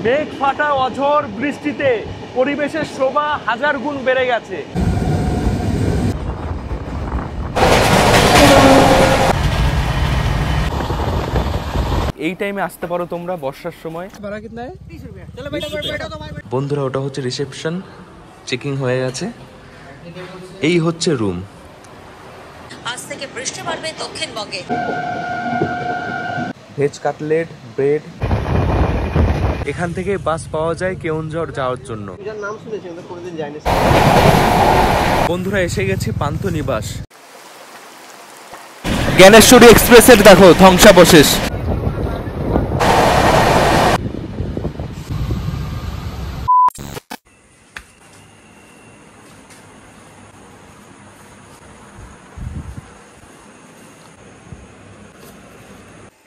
মেঘ ফাটা অঝোর বৃষ্টিতে পরিবেশের শোভা হাজার গুণ বেড়ে গেছে। এই টাইমে আসতে পারো তোমরা বর্ষার সময়। বন্ধুরা, ওটা হচ্ছে রিসেপশন, চেকিং হয়ে গেছে। এই হচ্ছে রুম। আজ থেকে বৃষ্টি বাড়বে দক্ষিণবঙ্গে। Veg cutlet, bread. এখান থেকে বাস পাওয়া যায় কেওনঝড় যাওয়ার জন্য। বন্ধুরা, এসে গেছি পান্থনিবাস। জ্ঞানেশ্বরী এক্সপ্রেসের দেখো ধ্বংসাবশেষ।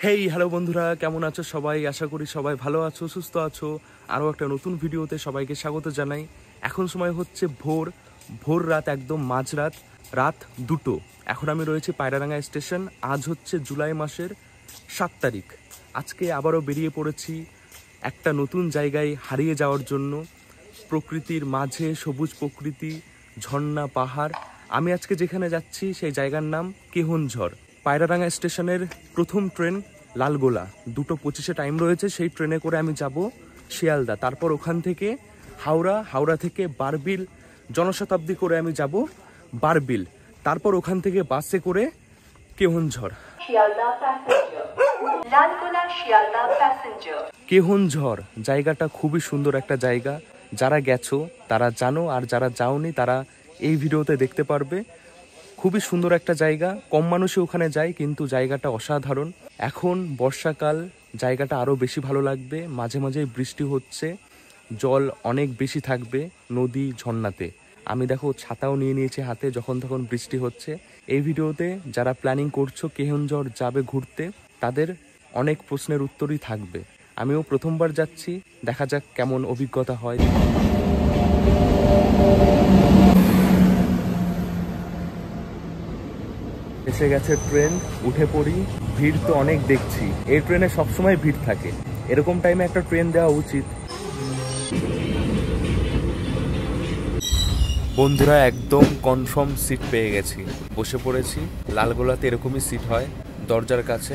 হেই হ্যালো বন্ধুরা, কেমন আছো সবাই? আশা করি সবাই ভালো আছো, সুস্থ আছো। আরও একটা নতুন ভিডিওতে সবাইকে স্বাগত জানাই। এখন সময় হচ্ছে ভোর রাত, একদম মাঝরাত, রাত 2টো। এখন আমি রয়েছি পায়রাডাঙ্গা স্টেশন। আজ হচ্ছে জুলাই মাসের 7 তারিখ। আজকে আবারও বেরিয়ে পড়েছি একটা নতুন জায়গায় হারিয়ে যাওয়ার জন্য। প্রকৃতির মাঝে সবুজ প্রকৃতি, ঝর্ণা, পাহাড়। আমি আজকে যেখানে যাচ্ছি সেই জায়গার নাম কেওনঝড়। পায়রাডাঙ্গা স্টেশনের প্রথম ট্রেন লালগোলা, 2:25 টাইম রয়েছে। সেই ট্রেনে করে আমি যাব শিয়ালদা, তারপর ওখান থেকে হাওড়া থেকে বারবিল জনশতাব্দী করে আমি যাব বারবিল, তারপর ওখান থেকে বাসে করে কেওনঝড়। কেওনঝড় জায়গাটা খুবই সুন্দর একটা জায়গা। যারা গেছো তারা জানো, আর যারা যাওনি তারা এই ভিডিওতে দেখতে পারবে। খুবই সুন্দর একটা জায়গা, কম মানুষই ওখানে যায়, কিন্তু জায়গাটা অসাধারণ। এখন বর্ষাকাল, জায়গাটা আরও বেশি ভালো লাগবে। মাঝে মাঝে বৃষ্টি হচ্ছে, জল অনেক বেশি থাকবে নদী, ঝর্ণাতে। আমি দেখো ছাতাও নিয়ে নিয়েছি হাতে, যখন তখন বৃষ্টি হচ্ছে। এই ভিডিওতে যারা প্ল্যানিং করছো কেওনঝড় যাবে ঘুরতে, তাদের অনেক প্রশ্নের উত্তরই থাকবে। আমিও প্রথমবার যাচ্ছি, দেখা যাক কেমন অভিজ্ঞতা হয়। এসে গেছে ট্রেন, উঠে পড়ি। ভিড় তো অনেক দেখছি, এই ট্রেনে সবসময় ভিড় থাকে। এরকম টাইমে একটা ট্রেন দেওয়া উচিত। বন্ধুরা, একদম কনফার্ম সিট পেয়ে গেছি, বসে পড়েছি। লালগোলাতে এরকমই সিট হয়, দরজার কাছে।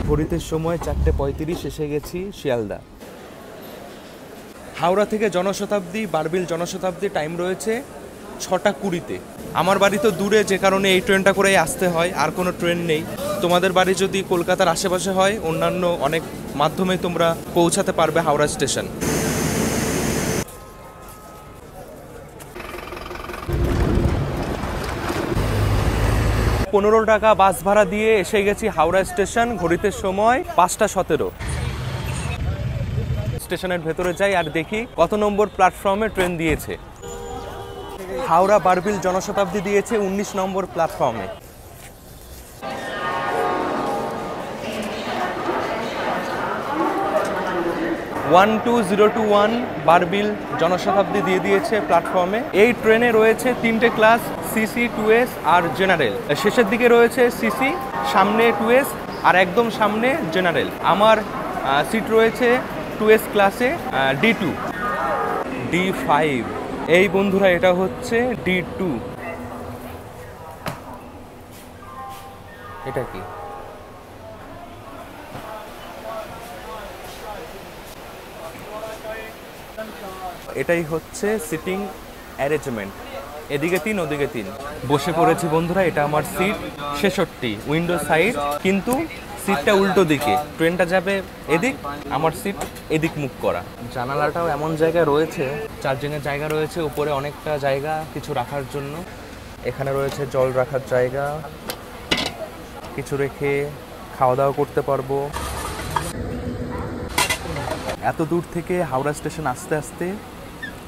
ঘড়িতে সময় 4:35, এসে গেছি শিয়ালদা। হাওড়া থেকে জনশতাব্দী, বারবিল জনশতাব্দী টাইম রয়েছে 6:20-তে। আমার বাড়ি তো দূরে, যে কারণে এই ট্রেনটা করে আসতে হয়, আর কোনো ট্রেন নেই। তোমাদের বাড়ি যদি কলকাতার আশেপাশে হয়, অন্যান্য অনেক মাধ্যমে তোমরা পৌঁছাতে পারবে হাওড়া স্টেশন। টাকা বাস ভাড়া দিয়ে এসে গেছি হাওড়া স্টেশন। ঘড়িতে সময় 5:17। স্টেশনের ভেতরে যাই আর দেখি কত নম্বর প্ল্যাটফর্মে ট্রেন দিয়েছে। হাওড়া বারবিল জনশতাব্দী দিয়েছে 19 নম্বর প্ল্যাটফর্মে। ওয়ান 2021 বারবিল জনশতাব্দী দিয়ে দিয়েছে প্ল্যাটফর্মে। এই ট্রেনে রয়েছে 3টে ক্লাস, সিসি, 2S আর জেনারেল। শেষের দিকে রয়েছে সিসি, সামনে 2S আর একদম সামনে জেনারেল। আমার সিট রয়েছে 2S ক্লাসে, D2 D5। এই বন্ধুরা, এটা হচ্ছে D2। এটা কি? এটাই হচ্ছে সিটিং অ্যারেঞ্জমেন্ট, এদিকে 3 ওদিকে 3। বসে পড়েছি বন্ধুরা, এটা আমার সিট 66, উইন্ডো সাইড, কিন্তু সিটটা উল্টো দিকে। ট্রেনটা যাবে এদিক, আমার সিট এদিক মুখ করা। জানালাটাও এমন জায়গায় রয়েছে, চার্জিংয়ের জায়গা রয়েছে, উপরে অনেকটা জায়গা কিছু রাখার জন্য। এখানে রয়েছে জল রাখার জায়গা, কিছু রেখে খাওয়া দাওয়া করতে পারবো। এত দূর থেকে হাওড়া স্টেশন আসতে আসতে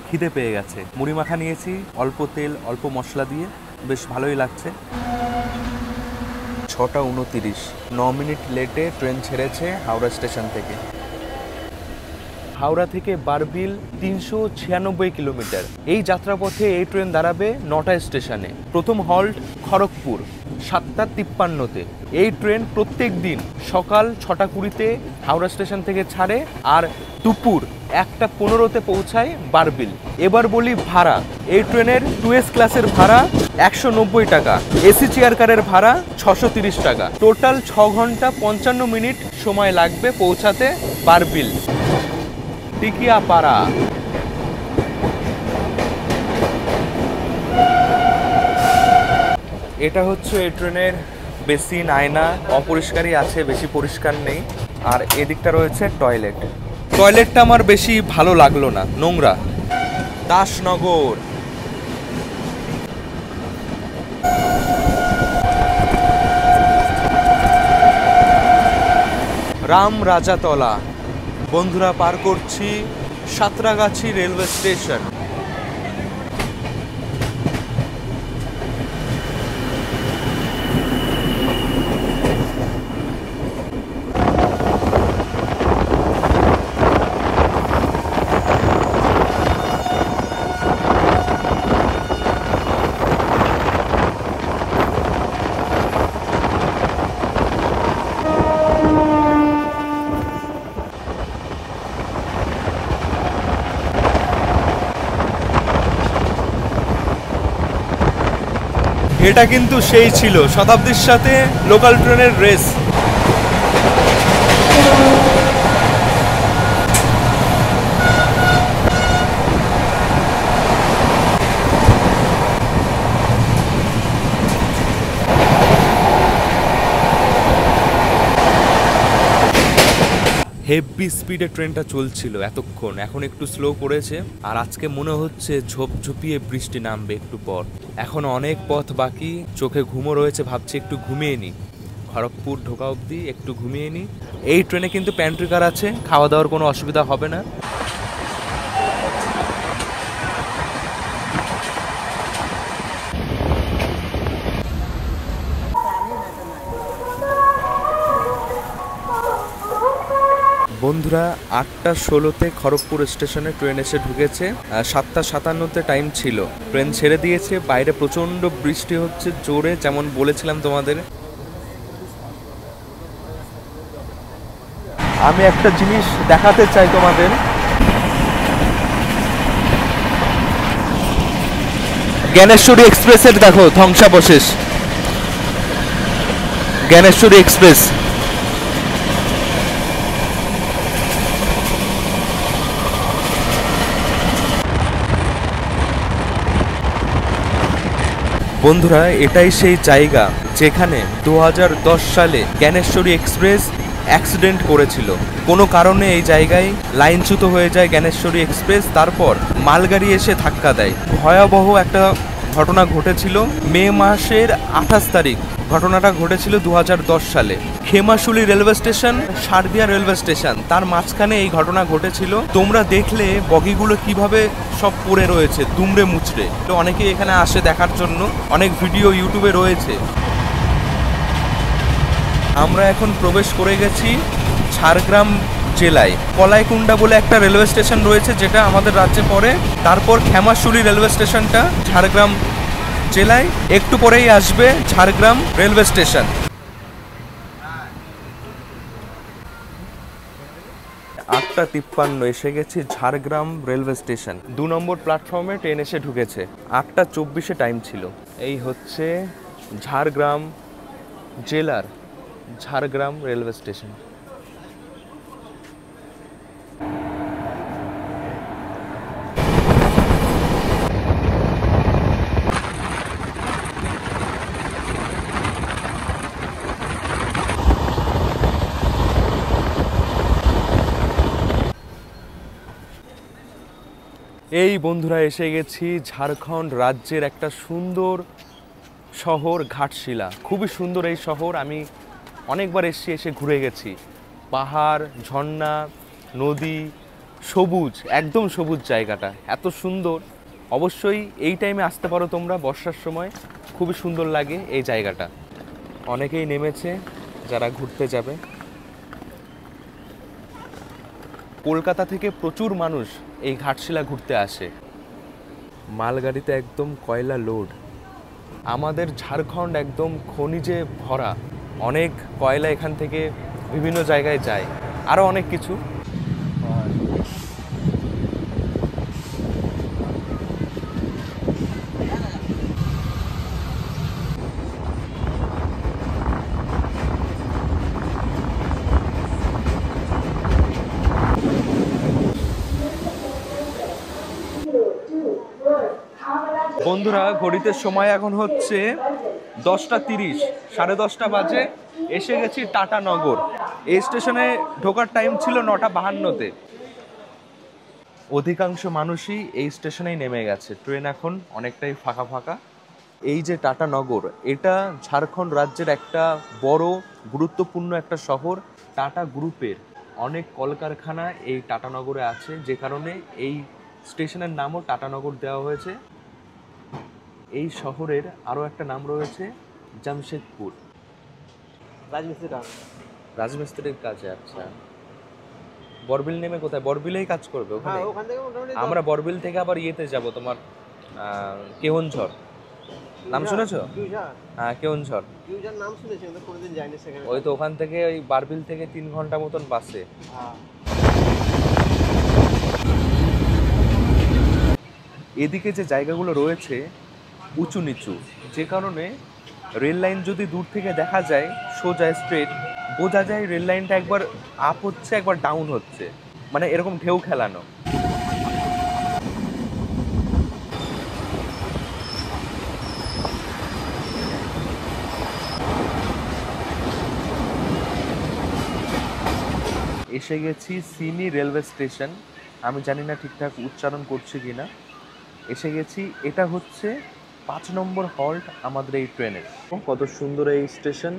খিদে পেয়ে গেছে। মুড়ি মাখা নিয়েছি, অল্প তেল অল্প মশলা দিয়ে, বেশ ভালোই লাগছে। 6:29, 9 মিনিট লেটে ট্রেন ছেড়েছে হাওড়া স্টেশন থেকে। হাওড়া থেকে বারবিল 396 কিলোমিটার। এই যাত্রাপথে এই ট্রেন দাঁড়াবে 9টা স্টেশনে। প্রথম হল্ট খড়গপুর, 7:53-তে। এই ট্রেন প্রত্যেক দিন সকাল 6:20-তে হাওড়া স্টেশন থেকে ছাড়ে আর দুপুর 1:15-তে পৌঁছায় বারবিল। এবার বলি ভাড়া। এই ট্রেনের 2S ক্লাসের ভাড়া 190 টাকা, এসি চেয়ার কারের ভাড়া 630 টাকা। টোটাল 6 ঘন্টা 55 মিনিট সময় লাগবে পৌঁছাতে বারবিল। টিকিয়াপাড়া। এটা হচ্ছে এই ট্রেনের বেসিন, আয়না অপরিষ্কারই আছে, বেশি পরিষ্কার নেই। আর এদিকটা রয়েছে টয়লেট। টয়লেটটা আমার বেশি ভালো লাগলো না, নোংরা। দাসনগর। রামরাজাতলা। বন্ধুরা, পার করছি সাঁতরাগাছি রেলওয়ে স্টেশন। এটা কিন্তু সেই ছিল শতাব্দীর সাথে লোকাল ট্রেনের রেস। হেভি স্পিডে ট্রেনটা চলছিল এতক্ষণ, এখন একটু স্লো করেছে। আর আজকে মনে হচ্ছে ঝোপঝুপিয়ে বৃষ্টি নামবে একটু পর। এখন অনেক পথ বাকি, চোখে ঘুমও রয়েছে, ভাবছি একটু ঘুমিয়ে নিই। খড়গপুর ঢোকা অবধি একটু ঘুমিয়ে নিই। এই ট্রেনে কিন্তু প্যান্ট্রি কার আছে, খাওয়া দাওয়ার কোনো অসুবিধা হবে না। বন্ধুরা, 8:16-তে খড়গপুর স্টেশনে ট্রেন এসে ঢুকেছে। 7:57-তে টাইম ছিল। ট্রেন ছেড়ে দিয়েছে। বাইরে প্রচণ্ড বৃষ্টি হচ্ছে জোরে, যেমন বলেছিলাম তোমাদের। আমি একটা জিনিস দেখাতে চাই তোমাদের। জ্ঞানেশ্বরী এক্সপ্রেসের দেখো ধ্বংসাবশেষ। জ্ঞানেশ্বরী এক্সপ্রেস। বন্ধুরা, এটাই সেই জায়গা যেখানে 2010 সালে জ্ঞানেশ্বরী এক্সপ্রেস অ্যাক্সিডেন্ট করেছিল। কোনো কারণে এই জায়গায় লাইনচ্যুত হয়ে যায় জ্ঞানেশ্বরী এক্সপ্রেস। তারপর মালগাড়ি এসে ধাক্কা দেয়। ভয়াবহ একটা ঘটনা ঘটেছিল মে মাসের 28 তারিখ। ঘটনাটা ঘটেছিল 2010 সালে। খেমাশুলি রেলওয়ে স্টেশন, সারদিয়া রেলওয়ে স্টেশন, তার মাঝখানে এই ঘটনা ঘটেছিল। তোমরা দেখলে বগিগুলো কিভাবে সব পড়ে রয়েছে দুমড়ে মুচড়ে। তো অনেকেই এখানে আসে দেখার জন্য, অনেক ভিডিও ইউটিউবে রয়েছে। আমরা এখন প্রবেশ করে গেছি ঝাড়গ্রাম জেলায়। কলাইকুণ্ডা বলে একটা রেলওয়ে স্টেশন রয়েছে যেটা আমাদের রাজ্যে পড়ে। তারপর খেমাশুলি রেলওয়ে স্টেশনটা ঝাড়গ্রাম জেলায়। একটু পরেই আসবে ঝাড়গ্রাম রেলওয়ে স্টেশন। 8:53 এসে গেছি ঝাড়গ্রাম রেলওয়ে স্টেশন। 2 নম্বর প্ল্যাটফর্মে ট্রেন এসে ঢুকেছে। 8:24 টাইম ছিল। এই হচ্ছে ঝাড়গ্রাম জেলার ঝাড়গ্রাম রেলওয়ে স্টেশন। এই বন্ধুরা, এসে গেছি ঝাড়খণ্ড রাজ্যের একটা সুন্দর শহর ঘাটশিলা। খুবই সুন্দর এই শহর। আমি অনেকবার এসে ঘুরে গেছি। পাহাড়, ঝর্ণা, নদী, সবুজ, একদম সবুজ জায়গাটা এত সুন্দর। অবশ্যই এই টাইমে আসতে পারো তোমরা, বর্ষার সময়। খুবই সুন্দর লাগে এই জায়গাটা। অনেকেই নেমেছে যারা ঘুরতে যাবে। কলকাতা থেকে প্রচুর মানুষ এই ঘাটশিলা ঘুরতে আসে। মালগাড়িতে একদম কয়লা লোড। আমাদের ঝাড়খণ্ড একদম খনিজে ভরা, অনেক কয়লা এখান থেকে বিভিন্ন জায়গায় যায়, আরও অনেক কিছু। বন্ধুরা, ঘড়িতে সময় এখন হচ্ছে 10:30, 10:30 বাজে। এসে গেছি টাটানগর। এই স্টেশনে ঢোকার টাইম ছিল 9:52-তে। অধিকাংশ মানুষই এই স্টেশনেই নেমে গেছে। ট্রেন এখন অনেকটাই ফাঁকা ফাঁকা। এই যে টাটানগর, এটা ঝাড়খণ্ড রাজ্যের একটা বড় গুরুত্বপূর্ণ একটা শহর। টাটা গ্রুপের অনেক কলকারখানা এই টাটানগরে আছে, যে কারণে এই স্টেশনের নামও টাটানগর দেওয়া হয়েছে। এই শহরের আরো একটা নাম রয়েছে জামশেদপুর। রাজমিস্ত্রির কাজে। আচ্ছা, বরবিল নেমে কোথায়? বরবিলেই কাজ করবে ওখানে? আমরা বরবিল থেকে আবার ইয়েতে যাব, তোমার কেওনঝড়। নাম শুনেছো? হ্যাঁ, কেওনঝড় নাম শুনেছি, কোনোদিন যাইনি সেখানে। ওই তো ওখান থেকে ওই বারবিল থেকে 3 ঘন্টা মতন বাসে। এদিকে যে জায়গাগুলো রয়েছে উঁচু নিচু, যে কারণে রেল লাইন যদি দূর থেকে দেখা যায় সোজা স্ট্রেট, বোঝা যায় রেল লাইনটা একবার আপ হচ্ছে একবার ডাউন হচ্ছে, মানে এরকম ঢেউ খেলানো। এসে গেছি সিনি রেলওয়ে স্টেশন। আমি জানি না ঠিকঠাক উচ্চারণ করছি কিনা। এসে গেছি। এটা হচ্ছে 5 নম্বর হল্ট আমাদের এই ট্রেনের। কত সুন্দর এই স্টেশন।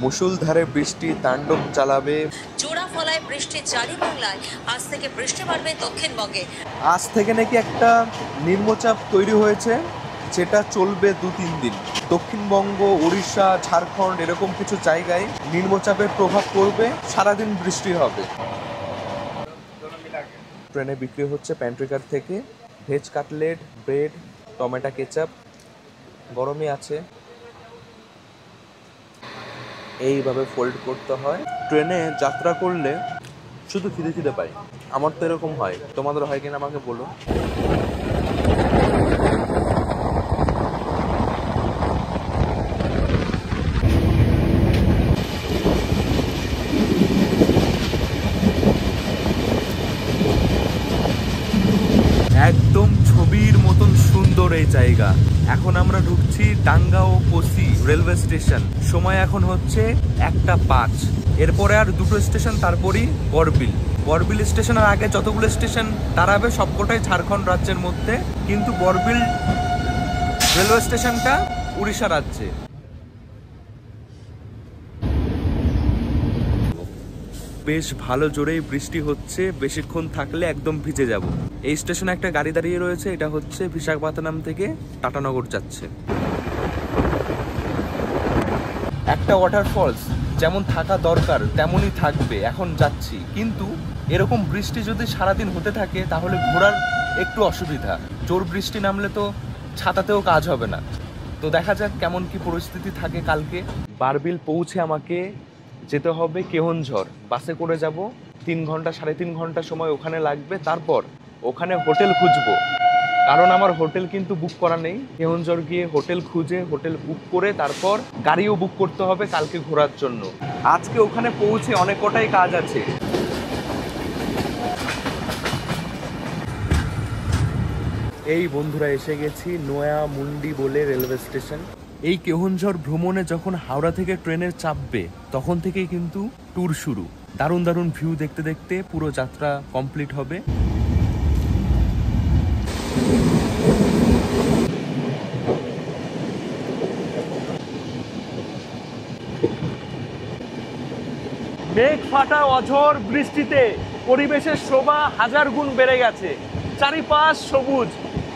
মুষলধারে বৃষ্টি তাণ্ডব চালাবে। জোড়া ফলায় বৃষ্টি জারি বাংলায়, আজ থেকে বৃষ্টি বাড়বে দক্ষিণবঙ্গে। আজ থেকে নাকি একটা নিম্নচাপ তৈরি হয়েছে, যেটা চলবে 2-3 দিন। দক্ষিণবঙ্গ, উড়িষ্যা, ঝাড়খণ্ড এরকম কিছু জায়গায় নিম্নচাপের প্রভাব পড়বে, সারাদিন বৃষ্টি হবে। ট্রেনে বিক্রি হচ্ছে প্যান্ট্রিকার থেকে veg cutlet, bread, tomato ketchup, গরমই আছে। এইভাবে ফোল্ড করতে হয়। ট্রেনে যাত্রা করলে শুধু খিদে খিদে পাই। আমার তো এরকম হয়, তোমাদের হয় কিনা আমাকে বলো। একদম ছবির মতন সুন্দর এই জায়গা। এখন আমরা ঢুকছি ডাঙ্গা ও কোসি রেলওয়ে স্টেশন। সময় এখন হচ্ছে 1:05। এরপরে আর 2টো স্টেশন, তারপরই বরবিল। বরবিল স্টেশনের আগে যতগুলো স্টেশন দাঁড়াবে সবকটাই ঝাড়খণ্ড রাজ্যের মধ্যে, কিন্তু বরবিল রেলওয়ে স্টেশনটা উড়িষ্যা রাজ্যে। বেশ ভালো জোরেই বৃষ্টি হচ্ছে, বেশিক্ষণ থাকলে একদম ভিজে যাব। এই স্টেশনে একটা গাড়ি দাঁড়িয়ে রয়েছে, এটা হচ্ছে বিশাখাপত্তনম থেকে টাটানগর যাচ্ছে। একটা ওয়াটারফলস যেমন থাকা দরকার তেমনই থাকবে, এখন যাচ্ছি। কিন্তু এরকম বৃষ্টি যদি সারাদিন হতে থাকে তাহলে ঘোরার একটু অসুবিধা। জোর বৃষ্টি নামলে তো ছাতাতেও কাজ হবে না। তো দেখা যাক কেমন কি পরিস্থিতি থাকে কালকে। বারবিল পৌঁছে আমাকে যেতে হবে কেওনঝড়। বাসে করে যাব, 3 ঘন্টা 3.5 ঘন্টা সময় ওখানে লাগবে। তারপর ওখানে হোটেল খুঁজবো, কারণ আমার হোটেল কিন্তু বুক করা নেই। কেওনঝড় গিয়ে হোটেল খুঁজে হোটেল বুক করে তারপর গাড়িও বুক করতে হবে কালকে ঘোরার জন্য। আজকে ওখানে পৌঁছে অনেক কটাই কাজ আছে। এই বন্ধুরা, এসে গেছি নয়া মুন্ডি বলে রেলওয়ে স্টেশন। এই কেওনঝড় ভ্রমণে যখন হাওড়া থেকে ট্রেনের চাপবে তখন থেকেই কিন্তু ট্যুর শুরু। দারুণ দারুণ ভিউ দেখতে দেখতে পুরো যাত্রা কমপ্লিট হবে। মেঘ ফাটা অঝোর বৃষ্টিতে পরিবেশের শোভা 1000 গুণ বেড়ে গেছে। চারিপাশ সবুজ,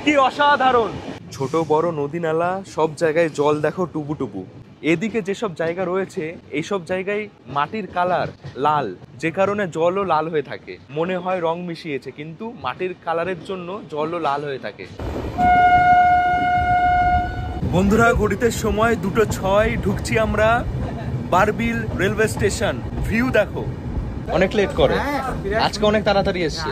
কি অসাধারণ। ছোট বড় নদী নালা সব জায়গায় জল দেখো টুবু। এদিকে যেসব জায়গা রয়েছে এইসব জায়গায় মাটির কালার লাল, যে কারণে জলও লাল হয়ে থাকে। মনে হয় রং মিশিয়েছে, কিন্তু মাটির কালারের জন্য জলও লাল হয়ে থাকে। বন্ধুরা ঘড়িতে সময় 2:06, ঢুকছি আমরা বারবিল রেলওয়ে স্টেশন। ভিউ দেখো, অনেক লেট করে, আজকে অনেক তাড়াতাড়ি এসছে।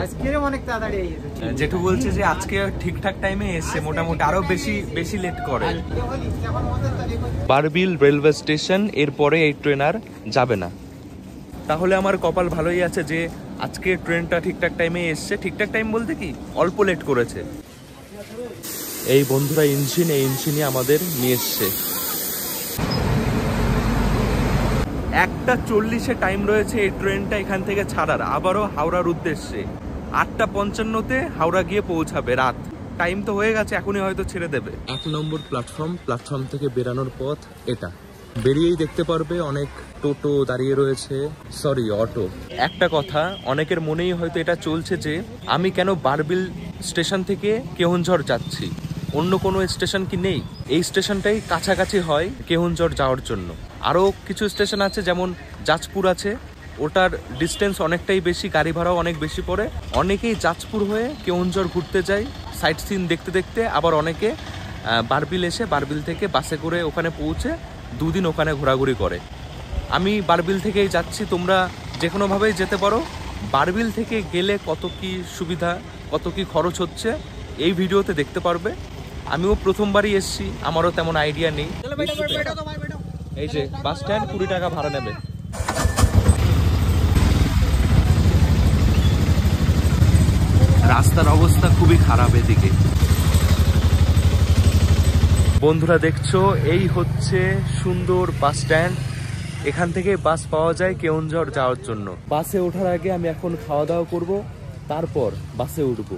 জেঠু বলছে যে আজকে ঠিকঠাক টাইমে এসছে, মোটামুটি আরো বেশি লেট করে। বারবিল রেলওয়ে স্টেশন, এরপরে এই ট্রেন আর যাবে না। তাহলে আমার কপাল ভালোই আছে যে আজকে ট্রেনটা ঠিকঠাক টাইমে এসছে। ঠিকঠাক টাইম বলতে কি, অল্প লেট করেছে। এই বন্ধুরা ইঞ্জিন, এই ইঞ্জিনই আমাদের নিয়ে এসছে। 1:40 টাইম রয়েছে এই ট্রেনটা এখান থেকে ছাড়ার, আবারও হাওড়ার উদ্দেশ্যে। 8:55-তে হাওড়া গিয়ে পৌঁছাবে রাত। টাইম তো হয়ে গেছে, এখনই হয়তো ছেড়ে দেবে। 1 নম্বর প্ল্যাটফর্ম থেকে বেরানোর পথ এটা। বেরিয়েই দেখতে পারবে অনেক টোটো দাঁড়িয়ে রয়েছে, সরি অটো। একটা কথা অনেকের মনেই হয়তো এটা চলছে যে আমি কেন বারবিল স্টেশন থেকে কেওনঝড় যাচ্ছি, অন্য কোনো স্টেশন কি নেই? এই স্টেশনটাই কাছাকাছি হয় কেওনঝড় যাওয়ার জন্য। আরও কিছু স্টেশন আছে, যেমন জাজপুর আছে, ওটার ডিস্টেন্স অনেকটাই বেশি, গাড়ি ভাড়াও অনেক বেশি পড়ে। অনেকেই জাজপুর হয়ে কেওনঝড় ঘুরতে যায় সাইট সিন দেখতে দেখতে, আবার অনেকে বারবিল এসে বারবিল থেকে বাসে করে ওখানে পৌঁছে 2 দিন ওখানে ঘোরাঘুরি করে। আমি বারবিল থেকেই যাচ্ছি, তোমরা যে কোনোভাবেই যেতে পারো। বারবিল থেকে গেলে কত কি সুবিধা, কত কি খরচ হচ্ছে এই ভিডিওতে দেখতে পারবে। আমিও প্রথমবারই এসছি, আমারও তেমন আইডিয়া নেই। এই যে বাস স্ট্যান্ড, 20 টাকা ভাড়া নেবে। রাস্তার অবস্থা খুবই খারাপ এদিকে। বন্ধুরা দেখছো, এই হচ্ছে সুন্দর বাস স্ট্যান্ড। এখান থেকে বাস পাওয়া যায় কেওনঝড় যাওয়ার জন্য। বাসে ওঠার আগে আমি এখন খাওয়া দাওয়া করব, তারপর বাসে উঠবো।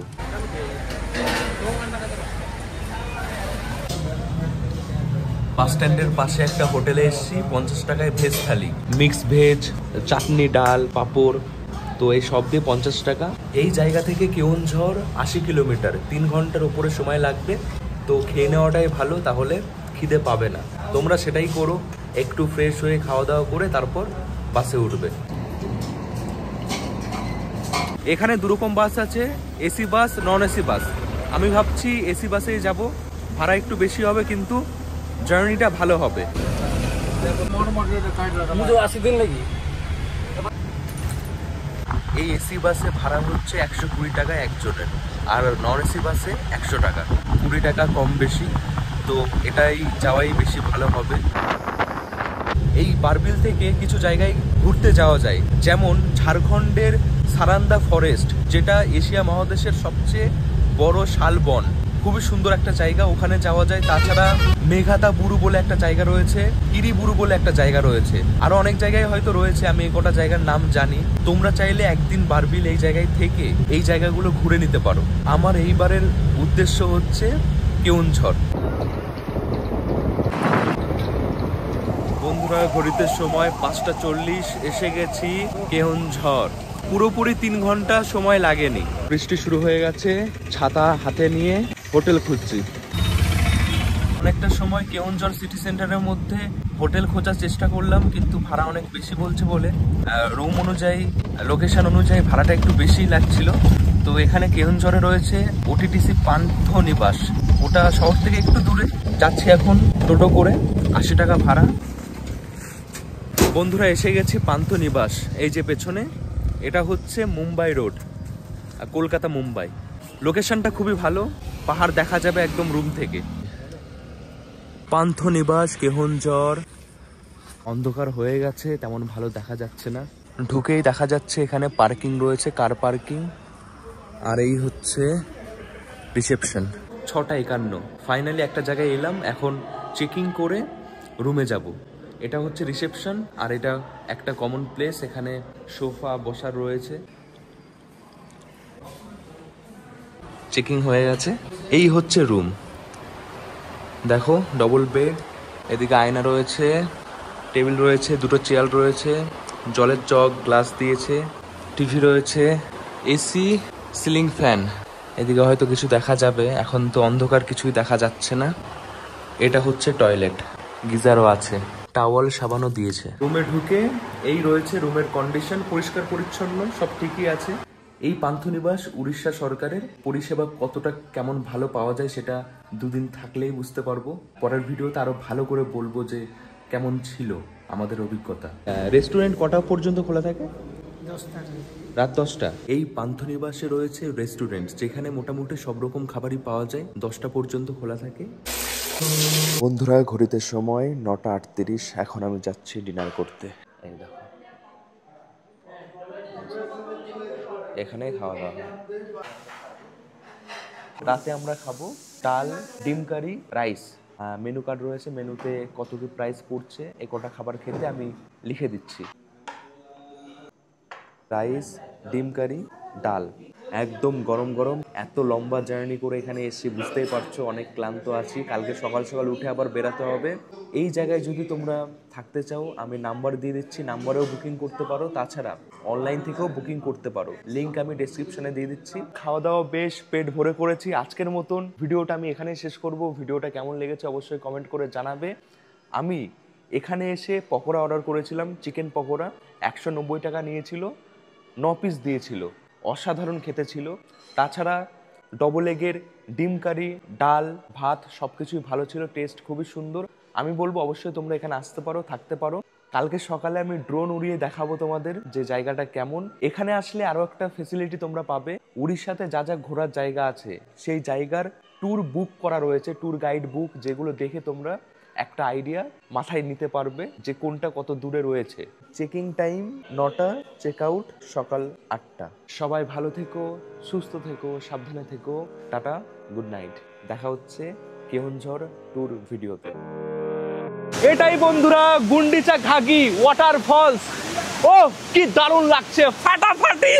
বাস স্ট্যান্ডের পাশে একটা হোটেলে এসেছি, 50 টাকায় ভেজ থালি, মিক্স ভেজ, চাটনি, ডাল, পাঁপড়, তো এই সব দিয়ে 50 টাকা। এই জায়গা থেকে কেওনঝড় 80 কিলোমিটার, 3 ঘন্টার উপরে সময় লাগবে। তো খেয়ে নেওয়াটাই ভালো, তাহলে খিদে পাবে না। তোমরা সেটাই করো, একটু ফ্রেশ হয়ে খাওয়া দাওয়া করে তারপর বাসে উঠবে। এখানে 2 রকম বাস আছে, AC bus, non AC bus. আমি ভাবছি এসি বাসেই যাব, ভাড়া একটু বেশি হবে কিন্তু জার্নিটা ভালো হবে। এই এসি বাসে ভাড়া হচ্ছে 120 টাকা একজনের, আর নন এসি বাসে 100 টাকা, 20 টাকা কম বেশি। তো এটাই যাওয়াই বেশি ভালো হবে। এই বারবিল থেকে কিছু জায়গায় ঘুরতে যাওয়া যায়, যেমন ঝাড়খণ্ডের সারান্দা ফরেস্ট, যেটা এশিয়া মহাদেশের সবচেয়ে বড় শালবন। খুবই সুন্দর একটা জায়গা, ওখানে যাওয়া যায়। তাছাড়া মেঘাতা বুরু বলে একটা জায়গা রয়েছে, ইরি বুরু বলে একটা জায়গা রয়েছে, আরো অনেক জায়গায় হয়তো রয়েছে, আমি এই কটা জায়গার নাম জানি। তোমরা চাইলে একদিন বারবিল এই জায়গায় থেকে এই জায়গাগুলো ঘুরে নিতে পারো। আমার এইবারের উদ্দেশ্য হচ্ছে কেওনঝড়। বন্ধুরা ঘড়িতে সময় 5:40, এসে গেছি কেওনঝড়। পুরোপুরি 3 ঘন্টা সময় লাগেনি। বৃষ্টি শুরু হয়ে গেছে, ছাতা হাতে নিয়ে হোটেল খুঁজছি। অনেকটা সময় কেওনঝড় সিটি সেন্টারের মধ্যে হোটেল খোঁজার চেষ্টা করলাম, কিন্তু ভাড়া অনেক বেশি বলছে বলে রুম অনুযায়ী, লোকেশন অনুযায়ী ভাড়াটা একটু বেশি লাগছিল। তো এখানে কেওনঝড়ে রয়েছে ওটিটিসি পান্থনিবাস, ওটা শহর থেকে একটু দূরে। যাচ্ছি এখন টোটো করে, 80 টাকা ভাড়া। বন্ধুরা এসে গেছি পান্থনিবাস, এই যে পেছনে, এটা হচ্ছে মুম্বাই রোড, কলকাতা মুম্বাই। লোকেশনটা খুবই ভালো, পাহাড় দেখা যাবে একদম রুম থেকে। পান্থনিবাস কেওনঝড়। অন্ধকার হয়ে গেছে, তেমন ভালো দেখা যাচ্ছে না। ঢুকেই দেখা যাচ্ছে এখানে পার্কিং রয়েছে, কার পার্কিং। আর এই হচ্ছে রিসেপশন। 6:51 ফাইনালি একটা জায়গায় এলাম, এখন চেকিং করে রুমে যাব। এটা হচ্ছে রিসেপশন, আর এটা একটা কমন প্লেস, এখানে সোফা বসার রয়েছে। চেকিং হয়ে গেছে, এই হচ্ছে রুম। দেখো ডবল বেড, এদিকে আয়না রয়েছে, টেবিল রয়েছে, 2টো চেয়ার রয়েছে, জলের জগ, গ্লাস দিয়েছে, টিভি রয়েছে, এসি, সিলিং ফ্যান। এদিকে হয়তো কিছু দেখা যাবে, এখন তো অন্ধকার, কিছুই দেখা যাচ্ছে না। এটা হচ্ছে টয়লেট, গিজারও আছে, টাওয়াল সাবানও দিয়েছে। রুমে ঢুকে এই রয়েছে রুমের কন্ডিশন, পরিষ্কার পরিচ্ছন্ন, সব ঠিকই আছে। এই পান্থনিবাস উড়িষ্যা সরকারের পরিষেবা কতটা কেমন ভালো পাওয়া যায় সেটা দুদিন থাকলেই বুঝতে পারবো। পরের ভিডিওতে আরো ভালো করে বলবো যে কেমন ছিল আমাদের অভিজ্ঞতা। রেস্টুরেন্ট কটা পর্যন্ত খোলা থাকে? 10টা। রাত 10টা। এই পান্থনিবাসে রয়েছে রেস্টুরেন্ট যেখানে মোটামুটি সব রকম খাবারই পাওয়া যায়, 10টা পর্যন্ত খোলা থাকে। বন্ধুরা, ঘড়িতে সময় 9টা 38। এখন আমি যাচ্ছি ডিনার করতে। এই দেখো, এখানে খাওয়া দাওয়া হয়। রাতে আমরা খাবো ডাল, ডিম কারি, রাইস। মেনু কার্ড রয়েছে, মেনুতে কত কি প্রাইস পড়ছে এই কটা খাবার খেতে আমি লিখে দিচ্ছি। রাইস, ডিম কারি, ডাল, একদম গরম গরম। এত লম্বা জার্নি করে এখানে এসে বুঝতেই পারছো অনেক ক্লান্ত আছি। কালকে সকাল সকাল উঠে আবার বেরাতে হবে। এই জায়গায় যদি তোমরা থাকতে চাও আমি নাম্বার দিয়ে দিচ্ছি, নাম্বারেও বুকিং করতে পারো, তাছাড়া অনলাইন থেকেও বুকিং করতে পারো, লিঙ্ক আমি ডেসক্রিপশনে দিয়ে দিচ্ছি। খাওয়া দাওয়া বেশ পেট ভরে করেছি। আজকের মতন ভিডিওটা আমি এখানেই শেষ করব। ভিডিওটা কেমন লেগেছে অবশ্যই কমেন্ট করে জানাবে। আমি এখানে এসে পকোড়া অর্ডার করেছিলাম, চিকেন পকোড়া। 190 টাকা নিয়েছিল, 9 পিস দিয়েছিল, অসাধারণ খেতে ছিল। তাছাড়া ডবল এগের ডিম কারি, ডাল, ভাত সব কিছুই ভালো ছিল, টেস্ট খুবই সুন্দর। আমি বলবো অবশ্যই তোমরা এখানে আসতে পারো, থাকতে পারো। কালকে সকালে আমি ড্রোন উড়িয়ে দেখাবো তোমাদের যে জায়গাটা কেমন। এখানে আসলে আরও একটা ফেসিলিটি তোমরা পাবে, উড়িষ্যাতে যা যা ঘোরার জায়গা আছে সেই জায়গার ট্যুর বুক করা রয়েছে, ট্যুর গাইড বুক, যেগুলো দেখে তোমরা একটা আইডিয়া মাথায় নিতে পারবে যে কোনটা কত দূরে রয়েছে। চেকিং টাইম 9টা, চেক আউট সকাল 8টা। সবাই ভালো থেকো, সুস্থ থেকো, সাবধানে থেকো। Tata, good night. দেখা হচ্ছে কেওনঝড় ট্যুর ভিডিওতে। এটাই বন্ধুরা গুন্ডিচা ঘাগি ওয়াটারফলস। ও কি দারুণ লাগছে, ফাটাফাটি।